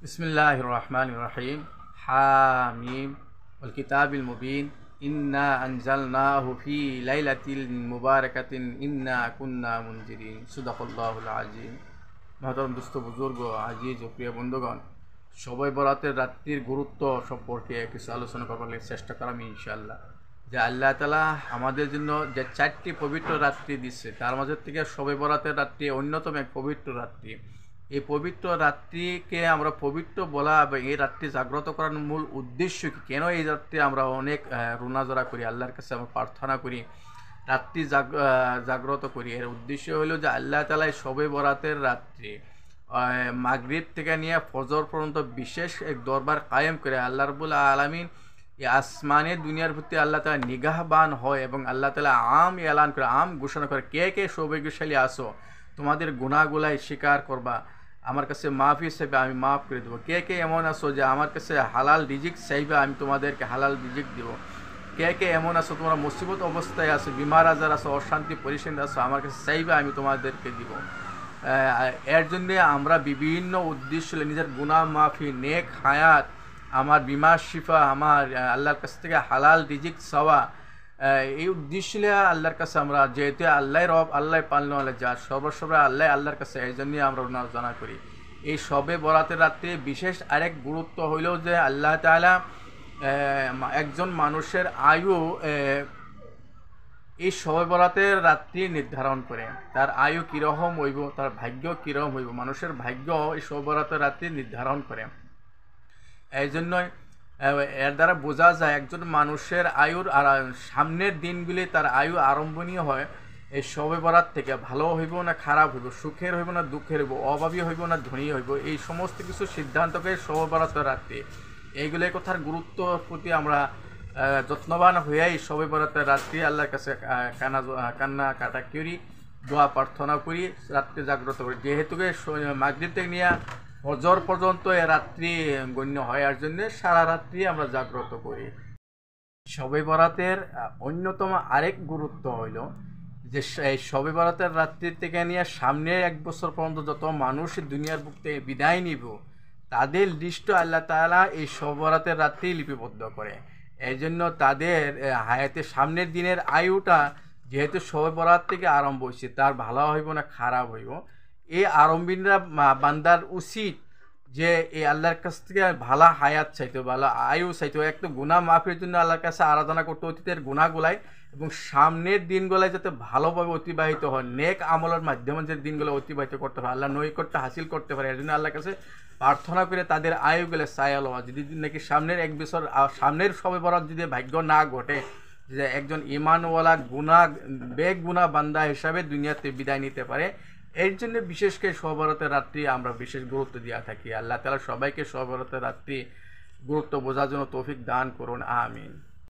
बिस्मिल्लाहिर रहमानिर रहीम। हामीम वल किताबिल मुबीन इन्ना अंजलनाहु फी लाइलातिल मुबारकातिन इन्ना कुन्ना मुनजिरीन। सदाकाल्लाहुल आज़ीम। महतरम दोस्त बुजुर्ग আজিজ ও প্রিয় বন্ধুগণ, শবে বরাতের রাত্রির গুরুত্ব সম্পর্কে কিছু আলোচনা করবার চেষ্টা করাম ইনশাআল্লাহ। যে আল্লাহ তাআলা আমাদের জন্য যে 4টি পবিত্র রাত্রি দিচ্ছে, তার মাঝে থেকে শবে বরাতের রাত্রি অন্যতম এক পবিত্র রাত্রি। এই পবিত্র রাত্রিকে আমরা পবিত্র বলা এবং এই রাত্রি জাগ্রত করার মূল উদ্দেশ্য কি, কেন এই রাত্রি আমরা অনেক রুনাজরা করি, আল্লাহর কাছে আমরা প্রার্থনা করি, রাত্রি জাগ্রত করি। এর উদ্দেশ্য হলো যে আল্লাহ তাআলা শবে বরাতের রাত্রি মাগরিব থেকে নিয়ে ফজর পর্যন্ত বিশেষ এক দরবার কায়েম করে আল্লাহ রাব্বুল আলামিন এই আসমানের দুনিয়ার প্রতি আল্লাহ তাআলা নিগাহবান হয় এবং আল্লাহ তাআলা আম এলান করে, আম ঘোষণা করে, কে কে সৌভাগ্যশালী আসো, তোমাদের গুনাহগুলাই স্বীকার করবা, আমার কাছে মাফি চাইবে, আমি মাফ করে দেবো। কে কে এমন আছো যে আমার কাছে হালাল রিজিক চাইবে, আমি তোমাদেরকে হালাল রিজিক দেব। কে কে এমন আছো তোমরা মুসিবত অবস্থায় আছো, বিমার আজার আছো, অশান্তি পরিশ্রম আছো, আমার কাছে চাইবে, আমি তোমাদেরকে দিব। এর জন্যে আমরা বিভিন্ন উদ্দেশ্য নিজের গুনাহ মাফি, নেক হায়াত, আমার বিমার শিফা, আমার আল্লাহর কাছ থেকে হালাল রিজিক চাওয়া, এই উদ্দেশ্য আল্লাহর কাছে আমরা, যেহেতু আল্লাহ রব, আল্লাহ পালন আল্লাহ যা সর্বসর্বা আল্লাহ, আল্লাহর কাছে এই জন্যই আমরা জানা করি। এই শবে বরাতের রাত্রে বিশেষ আরেক গুরুত্ব হইল যে আল্লাহ তাআলা একজন মানুষের আয়ু এই শবে বরাতের রাত্রি নির্ধারণ করে, তার আয়ু কীরকম হইব, তার ভাগ্য কীরকম হইব, মানুষের ভাগ্য এই শবে বরাতের রাত্রি নির্ধারণ করে। এই জন্যই এর দ্বারা বোঝা যায় একজন মানুষের আয়ুর আর সামনের দিনগুলি তার আয়ু আরম্ভনীয় হয় এই শবে বরাত থেকে। ভালো হইব না খারাপ হইব, সুখের হইব না দুঃখের হইব, অভাবী হইব না ধনী হইব, এই সমস্ত কিছু সিদ্ধান্তকে শবে বরাতের রাত্রি। এইগুলো কথার গুরুত্বর প্রতি আমরা যত্নবান হইয়াই শবে বরাতের রাত্রি আল্লাহর কাছে কান্না কাটা করি, দোয়া প্রার্থনা করি, রাত্রি জাগ্রত করি। যেহেতু মাগরিব থেকে নিয়ে ফজর পর্যন্ত এ রাত্রি গণ্য হয়, আর জন্য সারা রাত্রি আমরা জাগ্রত করি। শবে বরাতের অন্যতম আরেক গুরুত্ব হইল যে এই শবে বরাতের রাত্রি থেকে নিয়ে সামনে 1 বছর পর্যন্ত যত মানুষ দুনিয়ার বুক থেকে বিদায় নিব, তাদের লিস্ট আল্লাহ তাআলা এই শবে বরাতের রাত্রি লিপিবদ্ধ করে। এই জন্য তাদের হায়াতের সামনের দিনের আয়ুটা যেহেতু শবে বরাত থেকে আরম্ভ হয়েছে, তার ভালো হইব না খারাপ হইব, এই আরম্ভীরা বান্দার উচিত যে এই আল্লাহর কাছ থেকে ভালো হায়াত চাইতো, ভালো আয়ু চাইতো, একটু গুনাহ মাফের জন্য আল্লাহর কাছে আরাধনা করতে, অতীতের গুনাহগুলাই এবং সামনের দিনগুলাই যাতে ভালোভাবে অতিবাহিত হয়, নেক আমলের মাধ্যমে যে দিনগুলো অতিবাহিত করতে পারে, আল্লাহ নৈকট্য হাসিল করতে পারে, এর জন্য আল্লাহর কাছে প্রার্থনা করে তাদের আয়ুগুলো চাই লওয়া। যদি নাকি সামনের 1 বছর সামনের শবে বরাত যদি ভাগ্য না ঘটে যে একজন ইমানওয়ালা বেগুনাহ বান্দা হিসাবে দুনিয়াতে বিদায় নিতে পারে, এর জন্য বিশেষ করে শবে বরাতের রাত্রি আমরা বিশেষ গুরুত্ব দিয়ে থাকি। আল্লাহ তাআলা সবাইকে শবে বরাতের রাত্রি গুরুত্ব বোঝার জন্য তৌফিক দান করুন, আমিন।